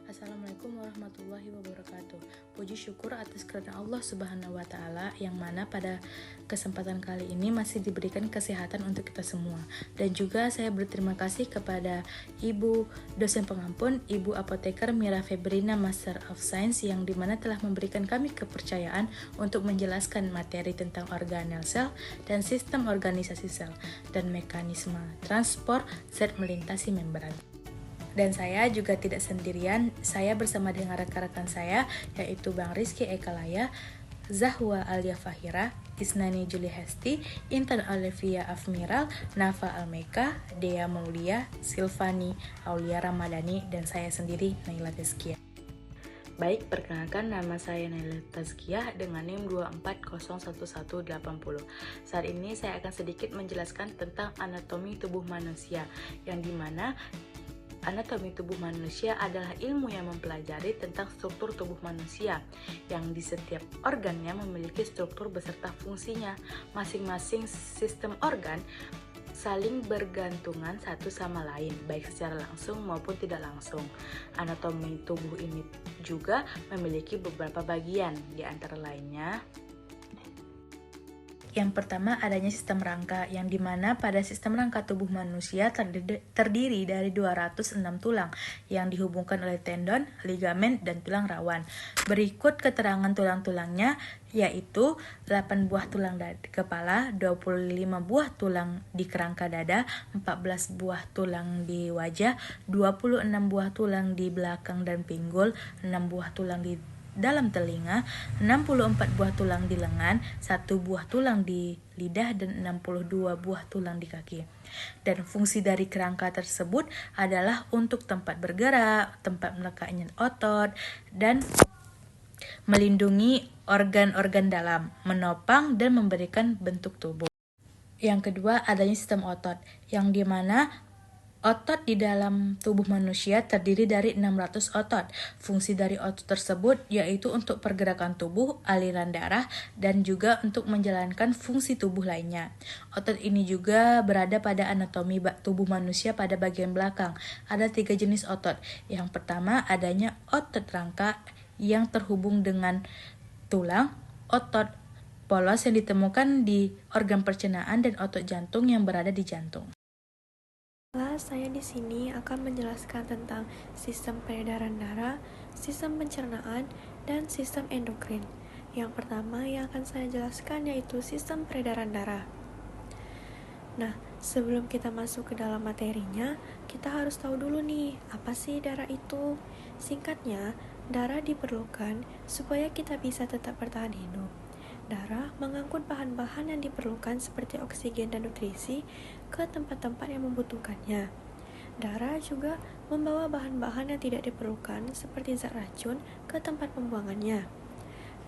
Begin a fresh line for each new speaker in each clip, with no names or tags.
Assalamualaikum warahmatullahi wabarakatuh. Puji syukur atas kerana Allah Subhanahu wa Ta'ala, yang mana pada kesempatan kali ini masih diberikan kesehatan untuk kita semua. Dan juga saya berterima kasih kepada Ibu dosen pengampun, Ibu Apoteker Mira Febrina Master of Science, yang dimana telah memberikan kami kepercayaan untuk menjelaskan materi tentang organel sel dan sistem organisasi sel dan mekanisme transport zat melintasi membran. Dan saya juga tidak sendirian, saya bersama dengan rekan-rekan saya, yaitu Bang Rizky Ekalaya, Zahwa Alia Fahira, Isnani Juli Hesti, Intan Olivia Afmiral, Nafa Almeka, Dea Maulia, Silvani Aulia Ramadhani, dan saya sendiri, Naila Tazkiyah. Baik, perkenalkan, nama saya Naila Tazkiyah dengan NIM 2401180. Saat ini saya akan sedikit menjelaskan tentang anatomi tubuh manusia, yang dimana anatomi tubuh manusia adalah ilmu yang mempelajari tentang struktur tubuh manusia, yang di setiap organnya memiliki struktur beserta fungsinya. Masing-masing sistem organ saling bergantungan satu sama lain, baik secara langsung maupun tidak langsung. Anatomi tubuh ini juga memiliki beberapa bagian, di antara lainnya: yang pertama, adanya sistem rangka, yang dimana pada sistem rangka tubuh manusia terdiri dari 206 tulang yang dihubungkan oleh tendon, ligamen, dan tulang rawan. Berikut keterangan tulang-tulangnya, yaitu 8 buah tulang kepala, 25 buah tulang di kerangka dada, 14 buah tulang di wajah, 26 buah tulang di belakang dan pinggul, 6 buah tulang di dalam telinga, 64 buah tulang di lengan, 1 buah tulang di lidah, dan 62 buah tulang di kaki. Dan fungsi dari kerangka tersebut adalah untuk tempat bergerak, tempat melekatnya otot, dan melindungi organ-organ dalam, menopang dan memberikan bentuk tubuh. Yang kedua, adanya sistem otot, yang dimana otot di dalam tubuh manusia terdiri dari 600 otot. Fungsi dari otot tersebut yaitu untuk pergerakan tubuh, aliran darah, dan juga untuk menjalankan fungsi tubuh lainnya. Otot ini juga berada pada anatomi tubuh manusia pada bagian belakang. Ada 3 jenis otot. Yang pertama, adanya otot rangka yang terhubung dengan tulang, otot polos yang ditemukan di organ pencernaan, dan otot jantung yang berada di jantung.
Saya di sini akan menjelaskan tentang sistem peredaran darah, sistem pencernaan, dan sistem endokrin. Yang pertama yang akan saya jelaskan yaitu sistem peredaran darah. Nah, sebelum kita masuk ke dalam materinya, kita harus tahu dulu nih, apa sih darah itu? Singkatnya, darah diperlukan supaya kita bisa tetap bertahan hidup. Darah mengangkut bahan-bahan yang diperlukan seperti oksigen dan nutrisi ke tempat-tempat yang membutuhkannya. Darah juga membawa bahan-bahan yang tidak diperlukan seperti zat racun ke tempat pembuangannya.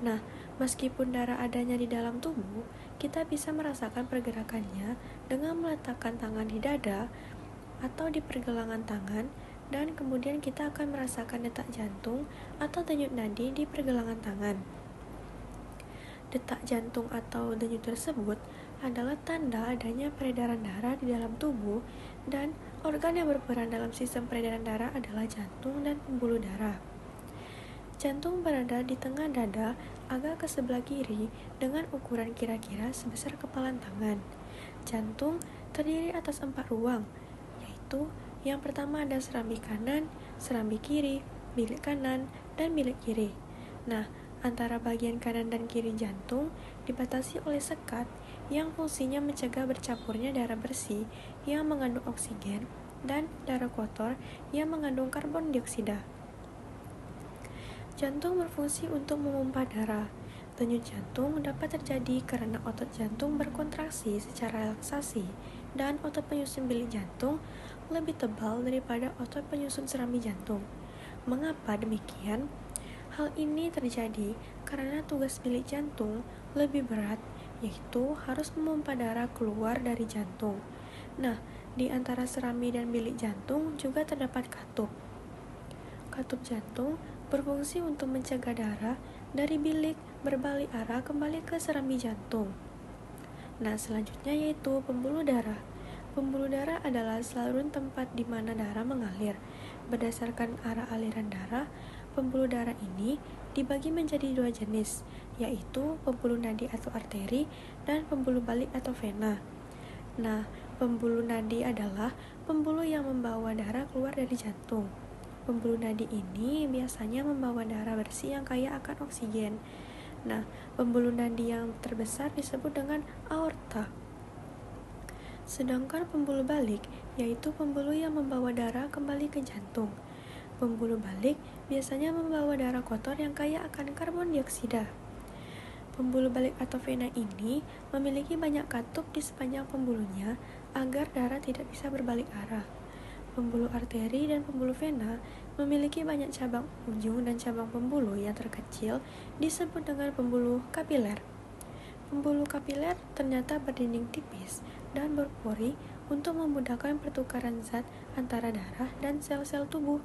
Nah, meskipun darah adanya di dalam tubuh, kita bisa merasakan pergerakannya dengan meletakkan tangan di dada atau di pergelangan tangan, dan kemudian kita akan merasakan detak jantung atau denyut nadi di pergelangan tangan. Detak jantung atau denyut tersebut adalah tanda adanya peredaran darah di dalam tubuh, dan organ yang berperan dalam sistem peredaran darah adalah jantung dan pembuluh darah. Jantung berada di tengah dada agak ke sebelah kiri dengan ukuran kira-kira sebesar kepalan tangan. Jantung terdiri atas 4 ruang, yaitu yang pertama ada serambi kanan, serambi kiri, bilik kanan, dan bilik kiri. Nah, antara bagian kanan dan kiri jantung dibatasi oleh sekat yang fungsinya mencegah bercampurnya darah bersih yang mengandung oksigen dan darah kotor yang mengandung karbon dioksida. Jantung berfungsi untuk memompa darah. Denyut jantung dapat terjadi karena otot jantung berkontraksi secara relaksasi, dan otot penyusun bilik jantung lebih tebal daripada otot penyusun serambi jantung. Mengapa demikian? Hal ini terjadi karena tugas bilik jantung lebih berat, yaitu harus memompa darah keluar dari jantung. Nah, di antara serambi dan bilik jantung juga terdapat katup. Katup jantung berfungsi untuk mencegah darah dari bilik berbalik arah kembali ke serambi jantung. Nah, selanjutnya yaitu pembuluh darah. Pembuluh darah adalah saluran tempat di mana darah mengalir. Berdasarkan arah aliran darah, pembuluh darah ini dibagi menjadi dua jenis, yaitu pembuluh nadi atau arteri dan pembuluh balik atau vena. Nah, pembuluh nadi adalah pembuluh yang membawa darah keluar dari jantung. Pembuluh nadi ini biasanya membawa darah bersih yang kaya akan oksigen. Nah, pembuluh nadi yang terbesar disebut dengan aorta. Sedangkan pembuluh balik yaitu pembuluh yang membawa darah kembali ke jantung. Pembuluh balik biasanya membawa darah kotor yang kaya akan karbon dioksida. Pembuluh balik atau vena ini memiliki banyak katup di sepanjang pembuluhnya agar darah tidak bisa berbalik arah. Pembuluh arteri dan pembuluh vena memiliki banyak cabang ujung dan cabang pembuluh yang terkecil disebut dengan pembuluh kapiler. Pembuluh kapiler ternyata berdinding tipis dan berpori untuk memudahkan pertukaran zat antara darah dan sel-sel tubuh.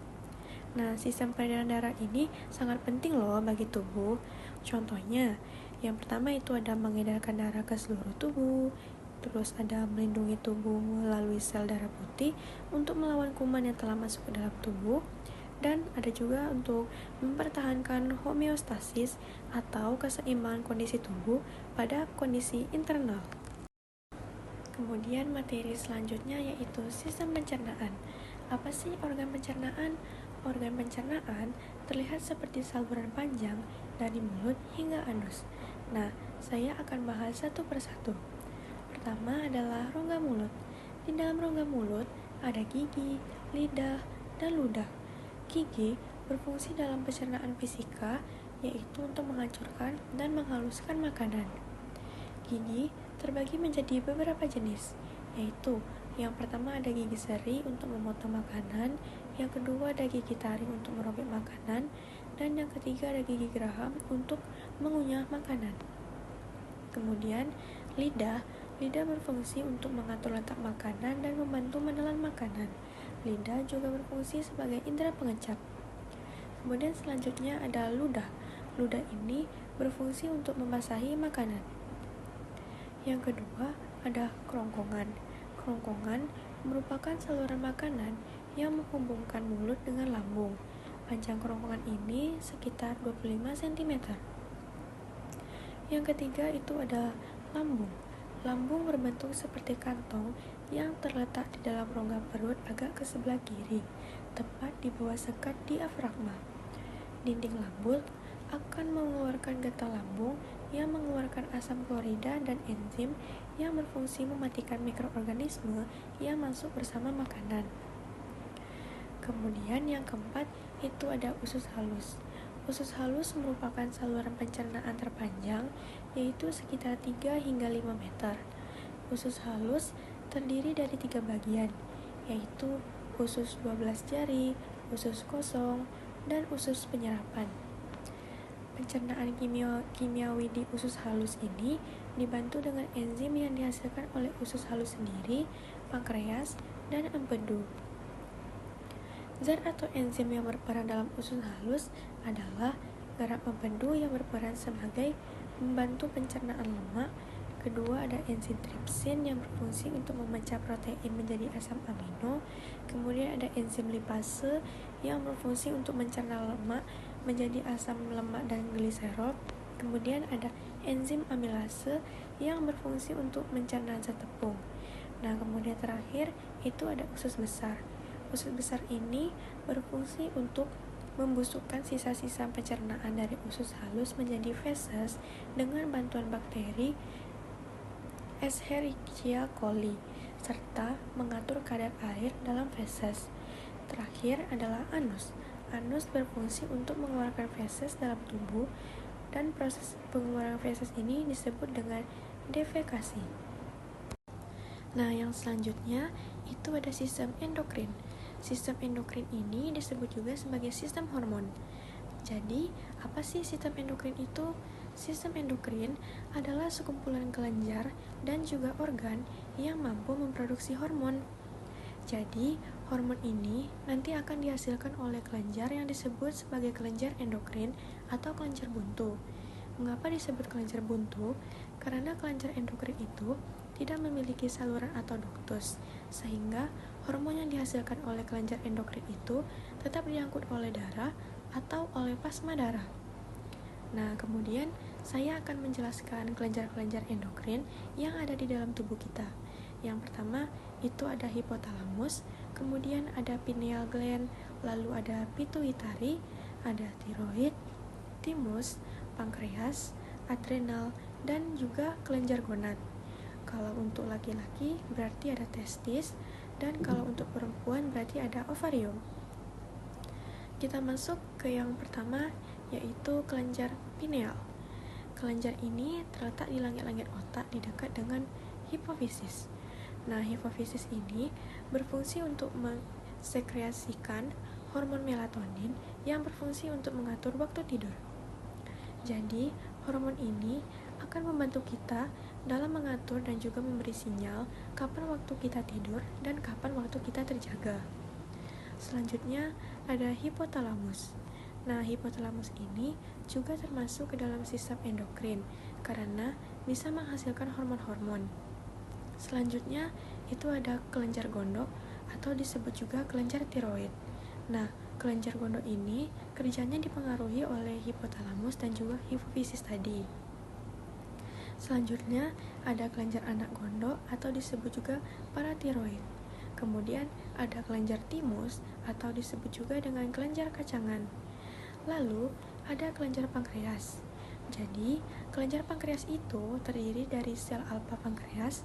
Nah, sistem peredaran darah ini sangat penting loh bagi tubuh. Contohnya, yang pertama itu ada mengedarkan darah ke seluruh tubuh, terus ada melindungi tubuh melalui sel darah putih untuk melawan kuman yang telah masuk ke dalam tubuh, dan ada juga untuk mempertahankan homeostasis atau keseimbangan kondisi tubuh pada kondisi internal. Kemudian materi selanjutnya yaitu sistem pencernaan. Apa sih organ pencernaan? Organ pencernaan terlihat seperti saluran panjang dari mulut hingga anus. Nah, saya akan bahas satu persatu. Pertama adalah rongga mulut. Di dalam rongga mulut ada gigi, lidah, dan ludah. Gigi berfungsi dalam pencernaan fisika, yaitu untuk menghancurkan dan menghaluskan makanan. Gigi terbagi menjadi beberapa jenis, yaitu yang pertama ada gigi seri untuk memotong makanan, yang kedua ada gigi taring untuk merobek makanan, dan yang ketiga ada gigi geraham untuk mengunyah makanan. Kemudian lidah berfungsi untuk mengatur letak makanan dan membantu menelan makanan. Lidah juga berfungsi sebagai indera pengecap. Kemudian selanjutnya ada ludah. Ludah ini berfungsi untuk membasahi makanan. Yang kedua ada kerongkongan. Kerongkongan merupakan saluran makanan yang menghubungkan mulut dengan lambung. Panjang kerongkongan ini sekitar 25 cm. Yang ketiga itu ada lambung. Lambung berbentuk seperti kantong yang terletak di dalam rongga perut agak ke sebelah kiri, tepat di bawah sekat diafragma. Dinding lambung akan mengeluarkan getah lambung yang mengeluarkan asam klorida dan enzim yang berfungsi mematikan mikroorganisme yang masuk bersama makanan. Kemudian yang keempat itu ada usus halus. Usus halus merupakan saluran pencernaan terpanjang, yaitu sekitar 3 hingga 5 meter. Usus halus terdiri dari 3 bagian, yaitu usus 12 jari, usus kosong, dan usus penyerapan. Pencernaan kimiawi di usus halus ini dibantu dengan enzim yang dihasilkan oleh usus halus sendiri, pankreas, dan empedu. Zat atau enzim yang berperan dalam usus halus adalah garam empedu yang berperan sebagai membantu pencernaan lemak. Kedua ada enzim tripsin yang berfungsi untuk memecah protein menjadi asam amino. Kemudian ada enzim lipase yang berfungsi untuk mencerna lemak menjadi asam lemak dan gliserol. Kemudian ada enzim amilase yang berfungsi untuk mencerna zat tepung. Nah, kemudian terakhir itu ada usus besar. Usus besar ini berfungsi untuk membusukkan sisa-sisa pencernaan dari usus halus menjadi feses dengan bantuan bakteri Escherichia coli, serta mengatur kadar air dalam feses. Terakhir adalah anus. Anus berfungsi untuk mengeluarkan feses dalam tubuh, dan proses pengeluaran feses ini disebut dengan defekasi. Nah, yang selanjutnya itu ada sistem endokrin. Sistem endokrin ini disebut juga sebagai sistem hormon. Jadi, apa sih sistem endokrin itu? Sistem endokrin adalah sekumpulan kelenjar dan juga organ yang mampu memproduksi hormon. Jadi, hormon ini nanti akan dihasilkan oleh kelenjar yang disebut sebagai kelenjar endokrin atau kelenjar buntu. Mengapa disebut kelenjar buntu? Karena kelenjar endokrin itu tidak memiliki saluran atau duktus, sehingga hormon yang dihasilkan oleh kelenjar endokrin itu tetap diangkut oleh darah atau oleh plasma darah. Nah, kemudian saya akan menjelaskan kelenjar-kelenjar endokrin yang ada di dalam tubuh kita. Yang pertama, itu ada hipotalamus, kemudian ada pineal gland, lalu ada pituitari, ada tiroid, timus, pankreas, adrenal, dan juga kelenjar gonad. Kalau untuk laki-laki berarti ada testis, dan kalau untuk perempuan berarti ada ovarium. Kita masuk ke yang pertama, yaitu kelenjar pineal. Kelenjar ini terletak di langit-langit otak di dekat dengan hipofisis. Nah, hipofisis ini berfungsi untuk mensekreasikan hormon melatonin yang berfungsi untuk mengatur waktu tidur. Jadi, hormon ini akan membantu kita dalam mengatur dan juga memberi sinyal kapan waktu kita tidur dan kapan waktu kita terjaga. Selanjutnya ada hipotalamus. Nah, hipotalamus ini juga termasuk ke dalam sistem endokrin karena bisa menghasilkan hormon-hormon. Selanjutnya itu ada kelenjar gondok atau disebut juga kelenjar tiroid. Nah, kelenjar gondok ini kerjanya dipengaruhi oleh hipotalamus dan juga hipofisis tadi. Selanjutnya ada kelenjar anak gondok atau disebut juga paratiroid. Kemudian ada kelenjar timus atau disebut juga dengan kelenjar kacangan. Lalu ada kelenjar pankreas. Jadi, kelenjar pankreas itu terdiri dari sel alfa pankreas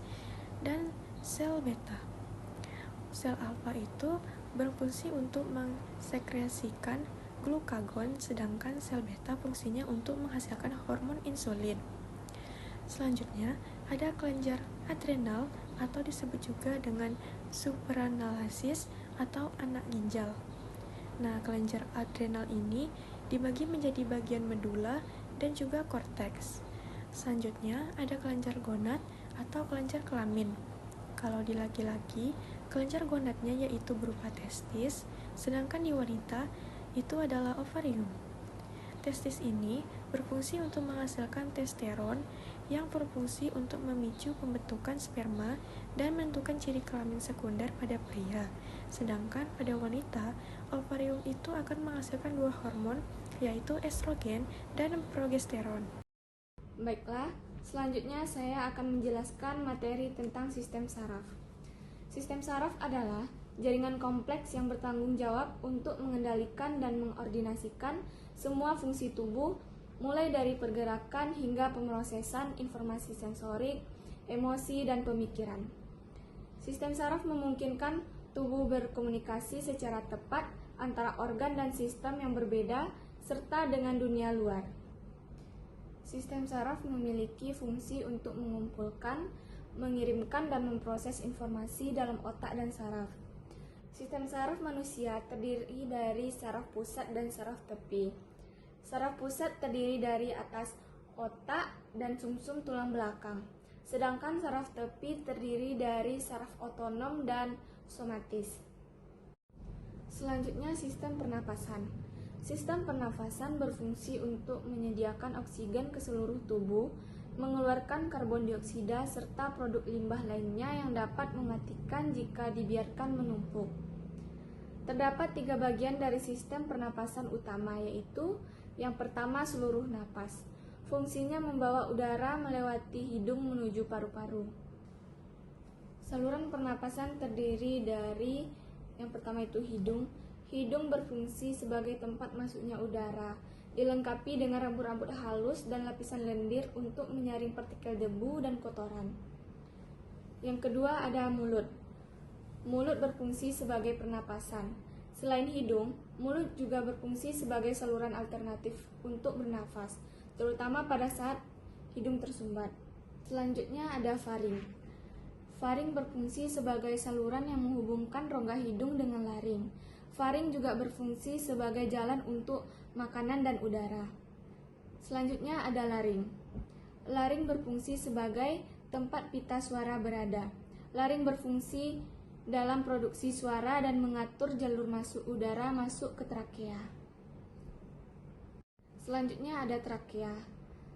dan sel beta. Sel alfa itu berfungsi untuk mensekreasikan glukagon, sedangkan sel beta fungsinya untuk menghasilkan hormon insulin. Selanjutnya, ada kelenjar adrenal atau disebut juga dengan supranalasis atau anak ginjal. Nah, kelenjar adrenal ini dibagi menjadi bagian medula dan juga korteks. Selanjutnya, ada kelenjar gonad atau kelenjar kelamin. Kalau di laki-laki, kelenjar gonadnya yaitu berupa testis, sedangkan di wanita itu adalah ovarium. Testis ini berfungsi untuk menghasilkan testosteron yang berfungsi untuk memicu pembentukan sperma dan menentukan ciri kelamin sekunder pada pria. Sedangkan pada wanita, ovarium itu akan menghasilkan dua hormon, yaitu estrogen dan progesteron.
Baiklah, selanjutnya saya akan menjelaskan materi tentang sistem saraf. Sistem saraf adalah jaringan kompleks yang bertanggung jawab untuk mengendalikan dan mengordinasikan semua fungsi tubuh, mulai dari pergerakan hingga pemrosesan informasi sensorik, emosi, dan pemikiran. Sistem saraf memungkinkan tubuh berkomunikasi secara tepat antara organ dan sistem yang berbeda serta dengan dunia luar. Sistem saraf memiliki fungsi untuk mengumpulkan, mengirimkan, dan memproses informasi dalam otak dan saraf. Sistem saraf manusia terdiri dari saraf pusat dan saraf tepi. Saraf pusat terdiri dari atas otak dan sumsum tulang belakang, sedangkan saraf tepi terdiri dari saraf otonom dan somatis. Selanjutnya, sistem pernapasan. Sistem pernafasan berfungsi untuk menyediakan oksigen ke seluruh tubuh, mengeluarkan karbon dioksida serta produk limbah lainnya yang dapat mematikan jika dibiarkan menumpuk. Terdapat 3 bagian dari sistem pernapasan utama, yaitu yang pertama seluruh napas. Fungsinya membawa udara melewati hidung menuju paru-paru. Saluran pernapasan terdiri dari yang pertama itu hidung. Hidung berfungsi sebagai tempat masuknya udara, dilengkapi dengan rambut-rambut halus dan lapisan lendir untuk menyaring partikel debu dan kotoran. Yang kedua ada mulut. Mulut berfungsi sebagai pernapasan. Selain hidung, mulut juga berfungsi sebagai saluran alternatif untuk bernafas, terutama pada saat hidung tersumbat. Selanjutnya ada faring. Faring berfungsi sebagai saluran yang menghubungkan rongga hidung dengan laring. Faring juga berfungsi sebagai jalan untuk makanan dan udara. Selanjutnya ada laring. Laring berfungsi sebagai tempat pita suara berada. Laring berfungsi dalam produksi suara dan mengatur jalur masuk udara masuk ke trakea. Selanjutnya ada trakea.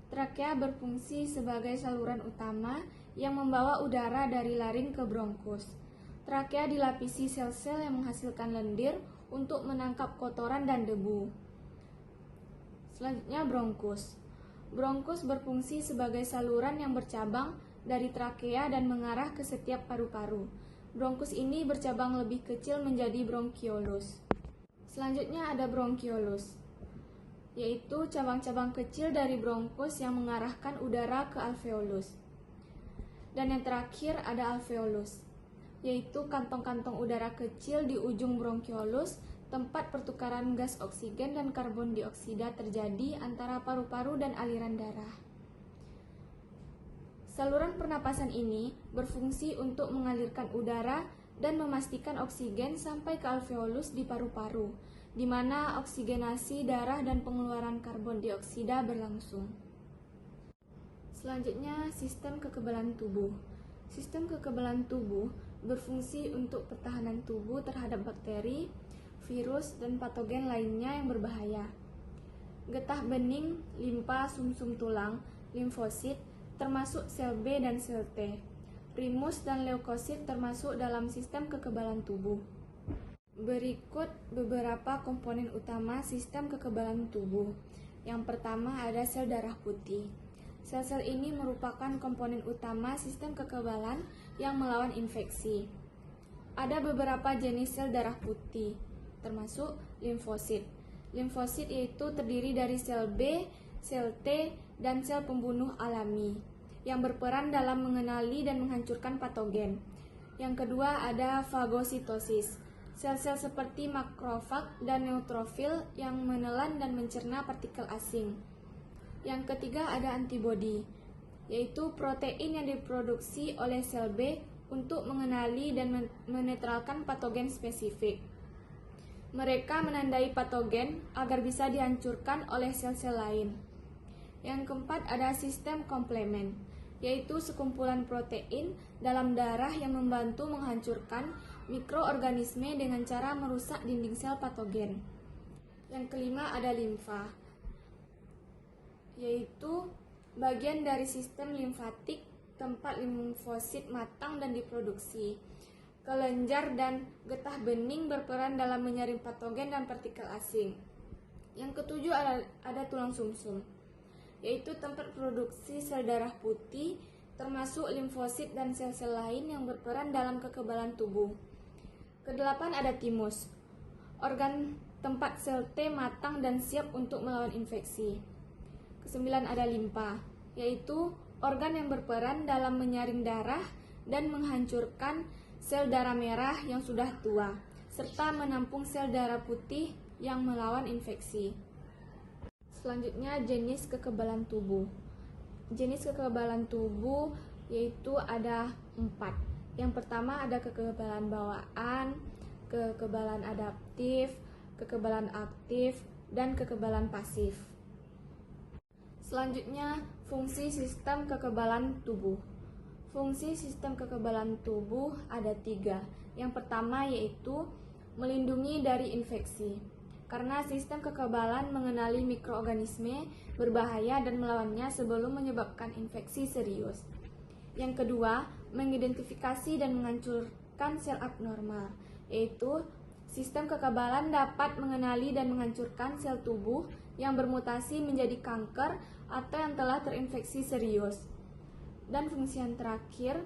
Trakea berfungsi sebagai saluran utama yang membawa udara dari laring ke bronkus. Trakea dilapisi sel-sel yang menghasilkan lendir untuk menangkap kotoran dan debu. Selanjutnya bronkus. Bronkus berfungsi sebagai saluran yang bercabang dari trakea dan mengarah ke setiap paru-paru. Bronkus ini bercabang lebih kecil menjadi bronkiolus. Selanjutnya ada bronkiolus, yaitu cabang-cabang kecil dari bronkus yang mengarahkan udara ke alveolus. Dan yang terakhir ada alveolus, yaitu kantong-kantong udara kecil di ujung bronkiolus, tempat pertukaran gas oksigen dan karbon dioksida terjadi antara paru-paru dan aliran darah. Saluran pernapasan ini berfungsi untuk mengalirkan udara dan memastikan oksigen sampai ke alveolus di paru-paru, di mana oksigenasi darah dan pengeluaran karbon dioksida berlangsung. Selanjutnya, sistem kekebalan tubuh. Sistem kekebalan tubuh berfungsi untuk pertahanan tubuh terhadap bakteri, virus, dan patogen lainnya yang berbahaya. Getah bening, limpa, sumsum tulang, limfosit, termasuk sel B dan sel T. Primus dan leukosit termasuk dalam sistem kekebalan tubuh. Berikut beberapa komponen utama sistem kekebalan tubuh. Yang pertama ada sel darah putih. Sel-sel ini merupakan komponen utama sistem kekebalan yang melawan infeksi. Ada beberapa jenis sel darah putih, termasuk limfosit. Limfosit yaitu terdiri dari sel B, sel T, dan sel pembunuh alami yang berperan dalam mengenali dan menghancurkan patogen. Yang kedua ada fagositosis. Sel-sel seperti makrofag dan neutrofil yang menelan dan mencerna partikel asing. Yang ketiga ada antibodi, yaitu protein yang diproduksi oleh sel B untuk mengenali dan menetralkan patogen spesifik. Mereka menandai patogen agar bisa dihancurkan oleh sel-sel lain. Yang keempat ada sistem komplement, yaitu sekumpulan protein dalam darah yang membantu menghancurkan mikroorganisme dengan cara merusak dinding sel patogen. Yang kelima ada limfa, yaitu bagian dari sistem limfatik tempat limfosit matang dan diproduksi. Kelenjar dan getah bening berperan dalam menyaring patogen dan partikel asing. Yang ketujuh ada tulang sumsum, yaitu tempat produksi sel darah putih, termasuk limfosit dan sel-sel lain yang berperan dalam kekebalan tubuh. Kedelapan ada timus, organ tempat sel T matang dan siap untuk melawan infeksi. Kesembilan ada limpa, yaitu organ yang berperan dalam menyaring darah dan menghancurkan sel darah merah yang sudah tua, serta menampung sel darah putih yang melawan infeksi. Selanjutnya jenis kekebalan tubuh. Jenis kekebalan tubuh yaitu ada 4. Yang pertama ada kekebalan bawaan, kekebalan adaptif, kekebalan aktif, dan kekebalan pasif. Selanjutnya fungsi sistem kekebalan tubuh. Fungsi sistem kekebalan tubuh ada 3. Yang pertama yaitu melindungi dari infeksi, karena sistem kekebalan mengenali mikroorganisme berbahaya dan melawannya sebelum menyebabkan infeksi serius. Yang kedua, mengidentifikasi dan menghancurkan sel abnormal, yaitu sistem kekebalan dapat mengenali dan menghancurkan sel tubuh yang bermutasi menjadi kanker atau yang telah terinfeksi serius. Dan fungsi yang terakhir,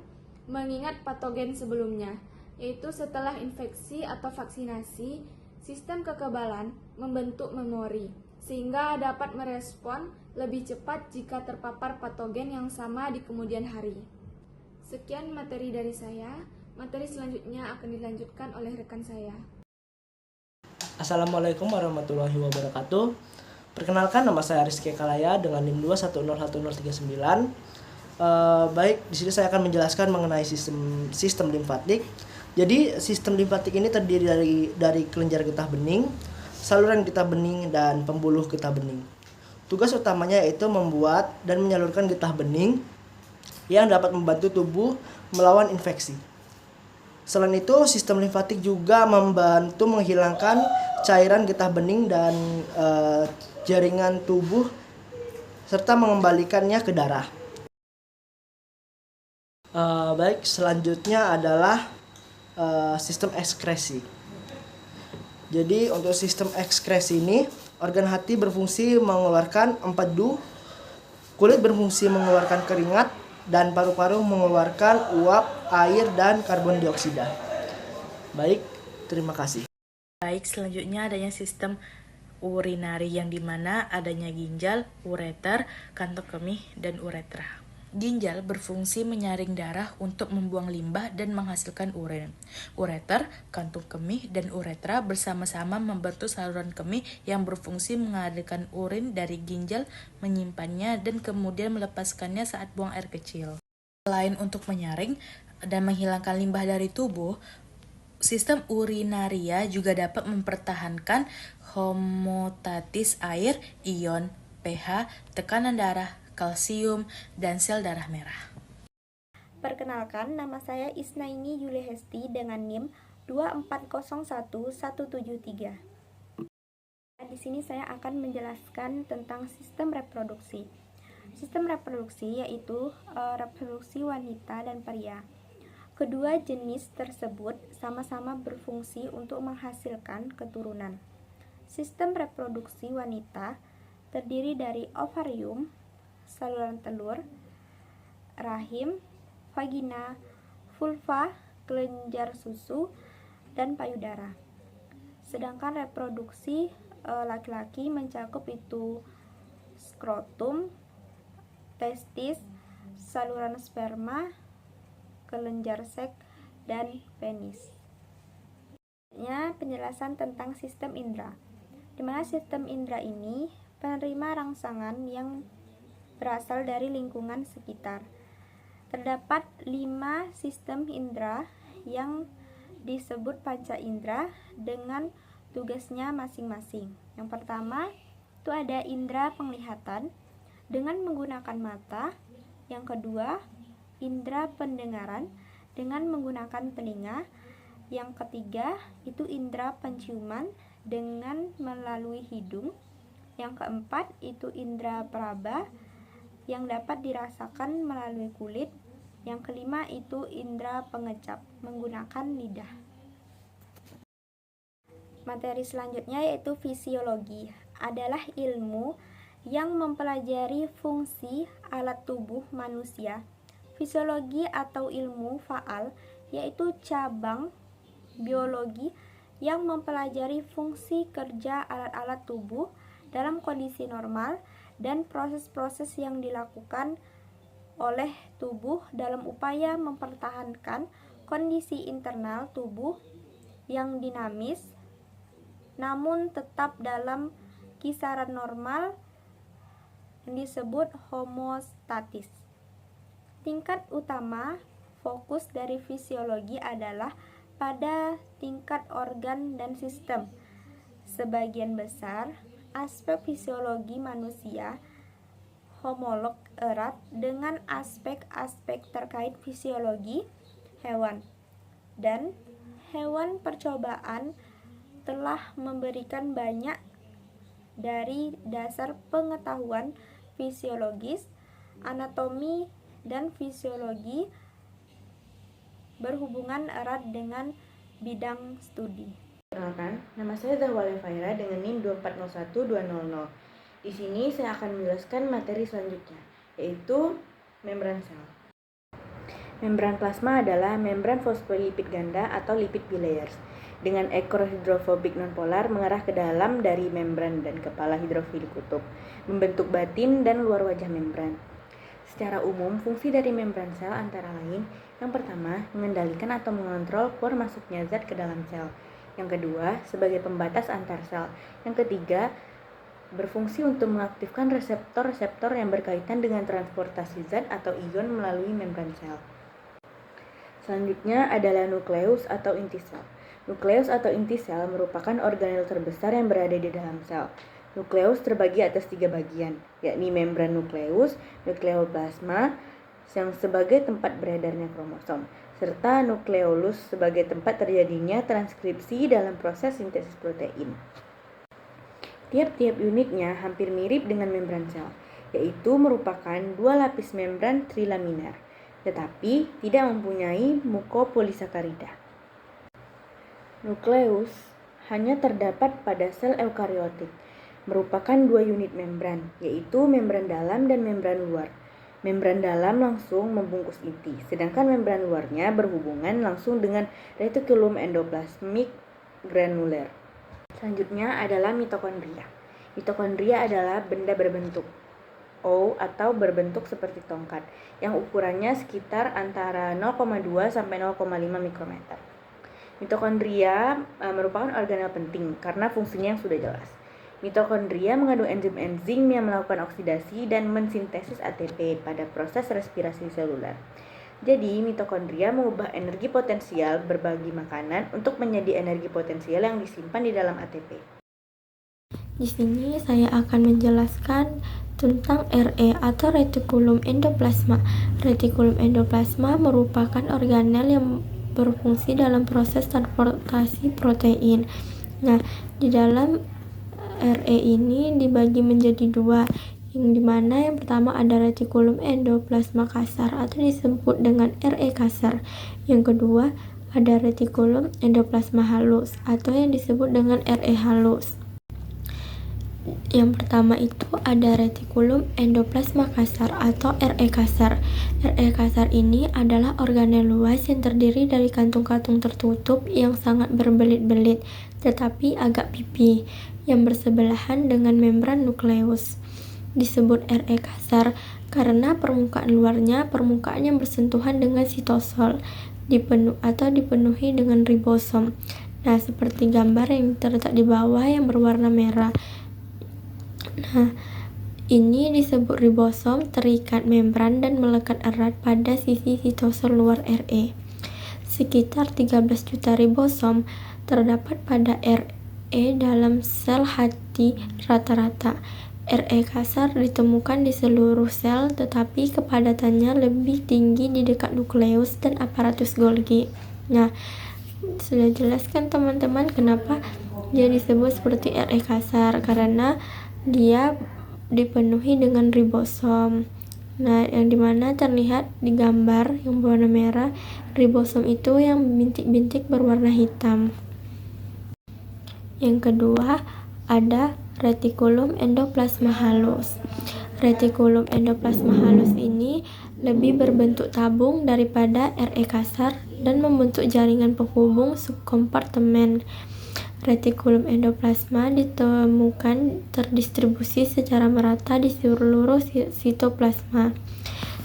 mengingat patogen sebelumnya, yaitu setelah infeksi atau vaksinasi, sistem kekebalan membentuk memori, sehingga dapat merespon lebih cepat jika terpapar patogen yang sama di kemudian hari. Sekian materi dari saya. Materi selanjutnya akan dilanjutkan oleh rekan saya.
Assalamualaikum warahmatullahi wabarakatuh. Perkenalkan, nama saya Rizky Kalaya dengan NIM 2101039. Baik, di sini saya akan menjelaskan mengenai sistem limfatik. Jadi sistem limfatik ini terdiri dari kelenjar getah bening, saluran getah bening, dan pembuluh getah bening. Tugas utamanya yaitu membuat dan menyalurkan getah bening yang dapat membantu tubuh melawan infeksi. Selain itu, sistem limfatik juga membantu menghilangkan cairan getah bening dan jaringan tubuh serta mengembalikannya ke darah. Baik, selanjutnya adalah sistem ekskresi. Jadi untuk sistem ekskresi ini, organ hati berfungsi mengeluarkan empedu, kulit berfungsi mengeluarkan keringat, dan paru-paru mengeluarkan uap, air, dan karbon dioksida. Baik, terima kasih.
Baik, selanjutnya adanya sistem urinari yang dimana adanya ginjal, ureter, kantong kemih, dan uretra. Ginjal berfungsi menyaring darah untuk membuang limbah dan menghasilkan urin. Ureter, kantung kemih, dan uretra bersama-sama membentuk saluran kemih yang berfungsi mengalirkan urin dari ginjal, menyimpannya, dan kemudian melepaskannya saat buang air kecil. Selain untuk menyaring dan menghilangkan limbah dari tubuh, sistem urinaria juga dapat mempertahankan homeostatis air, ion, pH, tekanan darah, kalsium, dan sel darah merah.
Perkenalkan, nama saya Isnaini Yulihesti dengan NIM 2401173. Di sini saya akan menjelaskan tentang sistem reproduksi. Sistem reproduksi yaitu reproduksi wanita dan pria. Kedua jenis tersebut sama-sama berfungsi untuk menghasilkan keturunan. Sistem reproduksi wanita terdiri dari ovarium, saluran telur, rahim, vagina, vulva, kelenjar susu, dan payudara. Sedangkan reproduksi laki-laki mencakup itu skrotum, testis, saluran sperma, kelenjar seks, dan penis. Penjelasan tentang sistem indera. Di mana sistem indera ini penerima rangsangan yang berasal dari lingkungan sekitar. Terdapat 5 sistem indera yang disebut panca indera dengan tugasnya masing-masing. Yang pertama, itu ada indera penglihatan dengan menggunakan mata. Yang kedua, indera pendengaran dengan menggunakan telinga. Yang ketiga, itu indera penciuman dengan melalui hidung. Yang keempat, itu indera peraba yang dapat dirasakan melalui kulit. Yang kelima, itu indera pengecap menggunakan lidah. Materi selanjutnya yaitu fisiologi, adalah ilmu yang mempelajari fungsi alat tubuh manusia. Fisiologi atau ilmu faal yaitu cabang biologi yang mempelajari fungsi kerja alat-alat tubuh dalam kondisi normal dan proses-proses yang dilakukan oleh tubuh dalam upaya mempertahankan kondisi internal tubuh yang dinamis namun tetap dalam kisaran normal yang disebut homeostatis. Tingkat utama fokus dari fisiologi adalah pada tingkat organ dan sistem. Sebagian besar aspek fisiologi manusia homolog erat dengan aspek-aspek terkait fisiologi hewan, dan hewan percobaan telah memberikan banyak dari dasar pengetahuan fisiologis, anatomi, dan fisiologi berhubungan erat dengan bidang studi.
Perkenalkan, nama saya Zahwale Faira dengan NIM 2401200. Di sini saya akan menjelaskan materi selanjutnya, yaitu membran sel. Membran plasma adalah membran fosfolipid ganda atau lipid bilayers dengan ekor hidrofobik nonpolar mengarah ke dalam dari membran dan kepala hidrofilik kutub, membentuk batin dan luar wajah membran. Secara umum, fungsi dari membran sel antara lain, yang pertama, mengendalikan atau mengontrol keluar masuknya zat ke dalam sel. Yang kedua, sebagai pembatas antar sel. Yang ketiga, berfungsi untuk mengaktifkan reseptor-reseptor yang berkaitan dengan transportasi zat atau ion melalui membran sel. Selanjutnya adalah nukleus atau inti sel. Nukleus atau inti sel merupakan organel terbesar yang berada di dalam sel. Nukleus terbagi atas 3 bagian, yakni membran nukleus, nukleoplasma, yang sebagai tempat beredarnya kromosom, serta nukleolus sebagai tempat terjadinya transkripsi dalam proses sintesis protein. Tiap-tiap unitnya hampir mirip dengan membran sel, yaitu merupakan 2 lapis membran trilaminar, tetapi tidak mempunyai mukopolisakarida. Nukleus hanya terdapat pada sel eukariotik, merupakan 2 unit membran, yaitu membran dalam dan membran luar. Membran dalam langsung membungkus inti, sedangkan membran luarnya berhubungan langsung dengan retikulum endoplasmik granuler. Selanjutnya adalah mitokondria. Mitokondria adalah benda berbentuk O atau berbentuk seperti tongkat, yang ukurannya sekitar antara 0,2 sampai 0,5 mikrometer. Mitokondria merupakan organel penting karena fungsinya yang sudah jelas. Mitokondria mengandung enzim-enzim yang melakukan oksidasi dan mensintesis ATP pada proses respirasi seluler. Jadi, mitokondria mengubah energi potensial berbagi makanan untuk menjadi energi potensial yang disimpan di dalam ATP.
Di sini saya akan menjelaskan tentang RE atau retikulum endoplasma. Retikulum endoplasma merupakan organel yang berfungsi dalam proses transportasi protein. Nah, di dalam RE ini dibagi menjadi 2, yang dimana yang pertama ada retikulum endoplasma kasar atau disebut dengan RE kasar. Yang kedua ada retikulum endoplasma halus atau yang disebut dengan RE halus. Yang pertama itu ada retikulum endoplasma kasar atau RE kasar. RE kasar ini adalah organel luas yang terdiri dari kantung-kantung tertutup yang sangat berbelit-belit tetapi agak pipi yang bersebelahan dengan membran nukleus. Disebut RE kasar karena permukaan luarnya permukaan yang bersentuhan dengan sitosol dipenuhi dengan ribosom. Nah, seperti gambar yang terletak di bawah yang berwarna merah. Nah, ini disebut ribosom terikat membran dan melekat erat pada sisi sitosol luar RE. Sekitar 13 juta ribosom terdapat pada RE dalam sel hati rata-rata. RE kasar ditemukan di seluruh sel tetapi kepadatannya lebih tinggi di dekat nukleus dan aparatus Golgi. Nah, sudah jelaskan teman-teman kenapa dia disebut seperti RE kasar, karena dia dipenuhi dengan ribosom. Nah, yang dimana terlihat di gambar yang berwarna merah, ribosom itu yang bintik-bintik berwarna hitam. Yang kedua ada retikulum endoplasma halus. Retikulum endoplasma halus ini lebih berbentuk tabung daripada RE kasar dan membentuk jaringan penghubung subkompartemen. Retikulum endoplasma ditemukan terdistribusi secara merata di seluruh sitoplasma.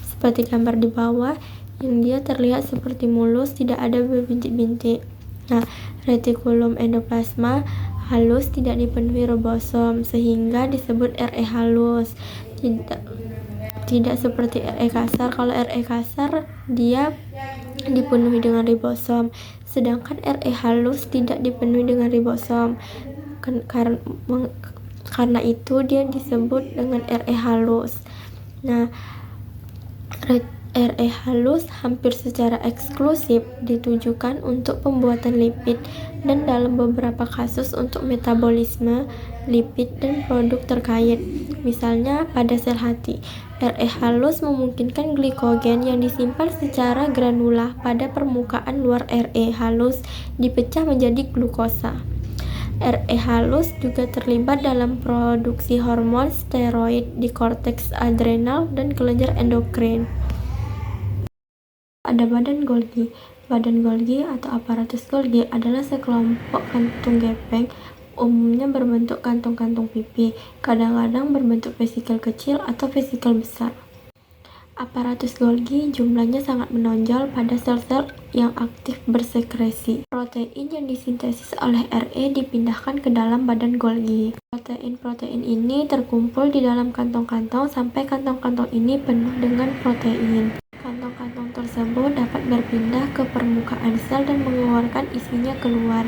Seperti gambar di bawah, yang dia terlihat seperti mulus, tidak ada bintik-bintik. Nah, retikulum endoplasma halus tidak dipenuhi ribosom sehingga disebut RE halus. Tidak seperti RE kasar. Kalau RE kasar dia dipenuhi dengan ribosom, sedangkan RE halus tidak dipenuhi dengan ribosom. Karena itu dia disebut dengan RE halus. Nah, RE halus hampir secara eksklusif ditujukan untuk pembuatan lipid dan dalam beberapa kasus untuk metabolisme lipid dan produk terkait. Misalnya pada sel hati, RE halus memungkinkan glikogen yang disimpan secara granula pada permukaan luar RE halus dipecah menjadi glukosa. RE halus juga terlibat dalam produksi hormon steroid di korteks adrenal dan kelenjar endokrin. Ada badan Golgi. Badan Golgi atau aparatus Golgi adalah sekelompok kantung gepeng, umumnya berbentuk kantung-kantung pipi, kadang-kadang berbentuk vesikel kecil atau vesikel besar. Aparatus Golgi jumlahnya sangat menonjol pada sel-sel yang aktif bersekresi. Protein yang disintesis oleh RE dipindahkan ke dalam badan Golgi. Protein-protein ini terkumpul di dalam kantong-kantong sampai kantong-kantong ini penuh dengan protein. Kantong-kantong tersebut dapat berpindah ke permukaan sel dan mengeluarkan isinya keluar.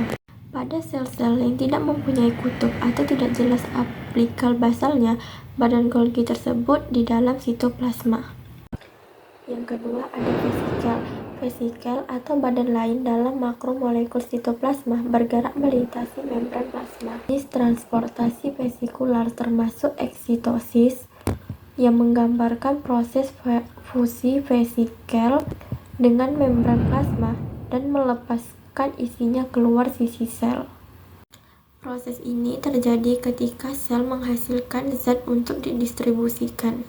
Pada sel-sel yang tidak mempunyai kutub atau tidak jelas aplikal basalnya, badan Golgi tersebut di dalam sitoplasma. Yang kedua ada vesikel. Vesikel atau badan lain dalam makromolekul sitoplasma bergerak melintasi membran plasma. Jenis transportasi vesikular termasuk eksitosis yang menggambarkan proses fusi vesikel dengan membran plasma dan melepaskan isinya keluar sisi sel. Proses ini terjadi ketika sel menghasilkan zat untuk didistribusikan.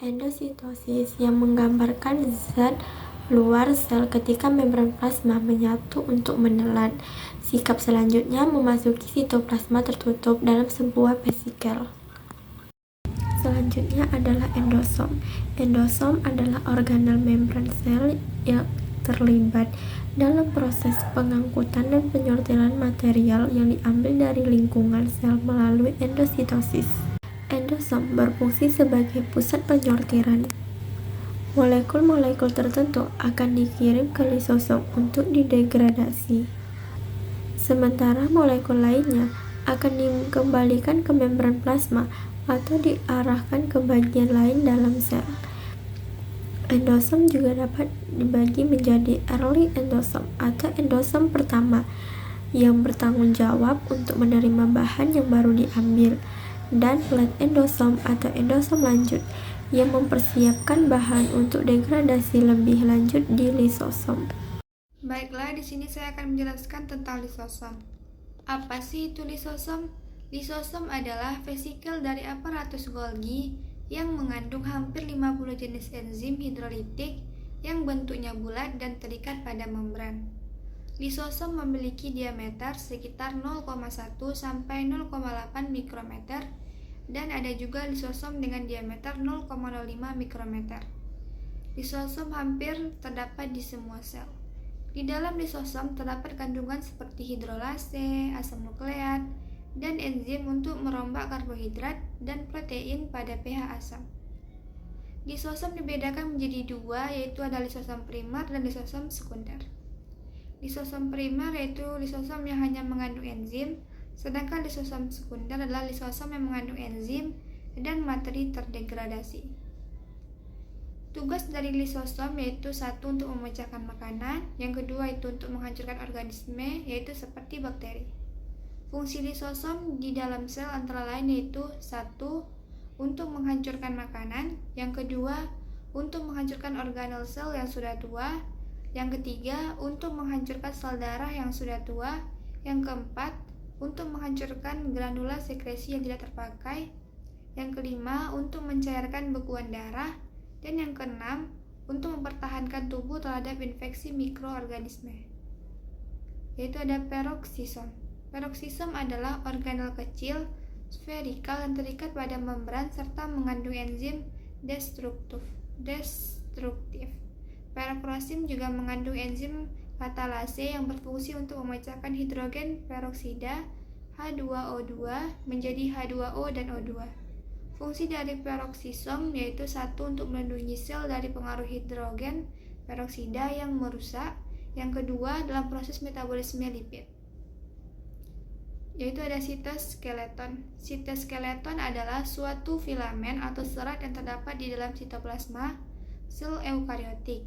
Endositosis yang menggambarkan zat luar sel ketika membran plasma menyatu untuk menelan. Sikap selanjutnya memasuki sitoplasma tertutup dalam sebuah vesikel. Selanjutnya adalah endosom. Endosom adalah organel membran sel yang terlibat dalam proses pengangkutan dan penyortiran material yang diambil dari lingkungan sel melalui endositosis. Endosom berfungsi sebagai pusat penyortiran. Molekul-molekul tertentu akan dikirim ke lisosom untuk didegradasi. Sementara molekul lainnya akan dikembalikan ke membran plasma atau diarahkan ke bagian lain dalam sel. Endosom juga dapat dibagi menjadi early endosom atau endosom pertama yang bertanggung jawab untuk menerima bahan yang baru diambil, dan late endosom atau endosom lanjut yang mempersiapkan bahan untuk degradasi lebih lanjut di lisosom.
Baiklah, di sini saya akan menjelaskan tentang lisosom. Apa sih itu lisosom? Lisosom adalah vesikel dari aparatus Golgi yang mengandung hampir 50 jenis enzim hidrolitik yang bentuknya bulat dan terikat pada membran. Lisosom memiliki diameter sekitar 0,1 sampai 0,8 mikrometer dan ada juga lisosom dengan diameter 0,05 mikrometer. Lisosom hampir terdapat di semua sel. Di dalam lisosom terdapat kandungan seperti hidrolase, asam nukleat, dan enzim untuk merombak karbohidrat dan protein pada pH asam. Lisosom dibedakan menjadi dua, yaitu ada lisosom primer dan lisosom sekunder. Lisosom primer yaitu lisosom yang hanya mengandung enzim, sedangkan lisosom sekunder adalah lisosom yang mengandung enzim dan materi terdegradasi. Tugas dari lisosom yaitu satu, untuk memecahkan makanan, yang kedua itu untuk menghancurkan organisme yaitu seperti bakteri. Fungsi lisosom di dalam sel antara lain yaitu satu, untuk menghancurkan makanan, yang kedua untuk menghancurkan organel sel yang sudah tua, yang ketiga untuk menghancurkan sel darah yang sudah tua, yang keempat untuk menghancurkan granula sekresi yang tidak terpakai, yang kelima untuk mencairkan bekuan darah, dan yang keenam untuk mempertahankan tubuh terhadap infeksi mikroorganisme, yaitu ada peroksisom. Peroksisom adalah organel kecil sferikal yang terikat pada membran serta mengandung enzim destruktif. Peroksim juga mengandung enzim katalase yang berfungsi untuk memecahkan hidrogen peroksida H2O2 menjadi H2O dan O2. Fungsi dari peroksisom yaitu satu, untuk melindungi sel dari pengaruh hidrogen peroksida yang merusak, yang kedua dalam proses metabolisme lipid, yaitu ada sitoskeleton. Sitoskeleton adalah suatu filamen atau serat yang terdapat di dalam sitoplasma sel eukariotik.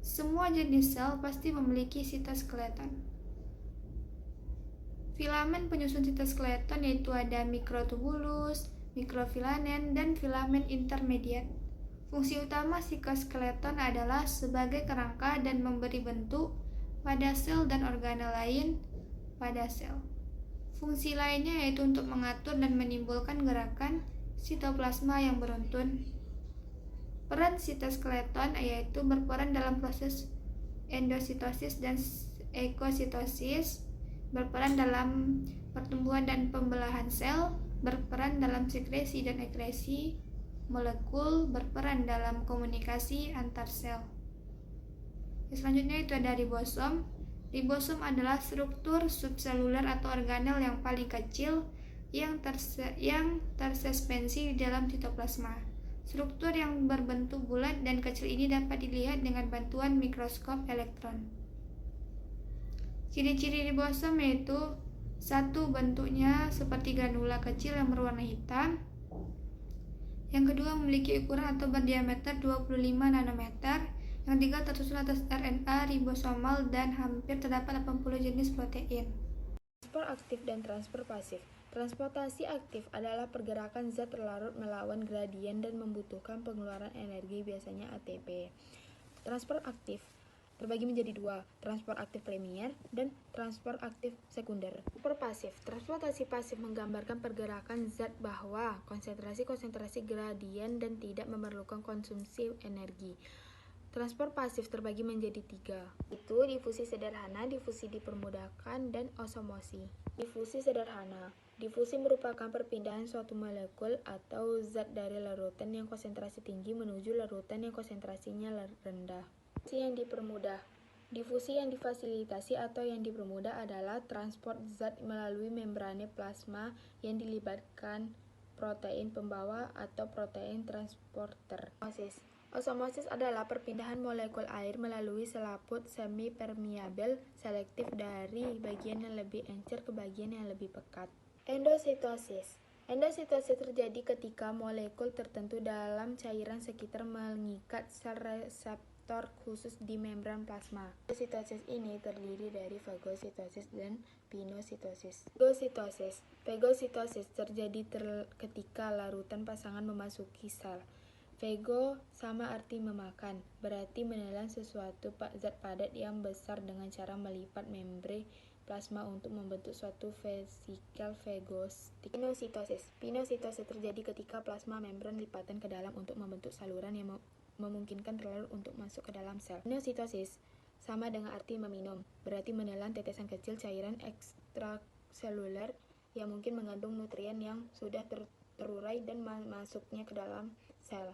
Semua jenis sel pasti memiliki sitoskeleton. Filamen penyusun sitoskeleton yaitu ada mikrotubulus, mikrofilamen, dan filamen intermediat. Fungsi utama sitoskeleton adalah sebagai kerangka dan memberi bentuk pada sel dan organel lain pada sel. Fungsi lainnya yaitu untuk mengatur dan menimbulkan gerakan sitoplasma yang beruntun. Peran sitoskeleton yaitu berperan dalam proses endositosis dan ekositosis, berperan dalam pertumbuhan dan pembelahan sel, berperan dalam sekresi dan ekresi molekul, berperan dalam komunikasi antar sel. Selanjutnya itu ada ribosom. Ribosom adalah struktur subseluler atau organel yang paling kecil yang tersuspensi di dalam sitoplasma. Struktur yang berbentuk bulat dan kecil ini dapat dilihat dengan bantuan mikroskop elektron. Ciri-ciri ribosom yaitu satu, bentuknya seperti granula kecil yang berwarna hitam. Yang kedua, memiliki ukuran atau berdiameter 25 nanometer. Yang ketiga, tersusun atas RNA ribosomal dan hampir terdapat 80 jenis protein.
Transport aktif dan transfer pasif. Transportasi aktif adalah pergerakan zat terlarut melawan gradien dan membutuhkan pengeluaran energi, biasanya ATP. Transport aktif
terbagi menjadi dua, transport aktif primer dan transport aktif sekunder. Transport pasif. Transportasi pasif menggambarkan pergerakan zat bahwa konsentrasi gradien dan tidak memerlukan konsumsi energi. Transport pasif terbagi menjadi tiga, yaitu difusi sederhana, difusi dipermudahkan, dan osomosi. Difusi sederhana. Difusi merupakan perpindahan suatu molekul atau zat dari larutan yang konsentrasi tinggi menuju larutan yang konsentrasinya rendah. Difusi yang dipermudah. Difusi yang difasilitasi atau yang dipermudah adalah transport zat melalui membrane plasma yang dilibatkan protein pembawa atau protein transporter. Osomosis adalah perpindahan molekul air melalui selaput semi-permeabel selektif dari bagian yang lebih encer ke bagian yang lebih pekat. Endositosis. Endositosis terjadi ketika molekul tertentu dalam cairan sekitar mengikat sel reseptor khusus di membran plasma. Endositosis ini terdiri dari fagositosis dan pinositosis. Fagositosis terjadi ketika larutan pasangan memasuki sel. Fago sama arti memakan, berarti menelan sesuatu zat padat yang besar dengan cara melipat membrane plasma untuk membentuk suatu vesikel fagostik. Pinositosis terjadi ketika plasma membran lipatan ke dalam untuk membentuk saluran yang memungkinkan telur untuk masuk ke dalam sel. Pinositosis sama dengan arti meminum, berarti menelan tetesan kecil cairan ekstraseluler yang mungkin mengandung nutrien yang sudah terurai dan masuknya ke dalam sel.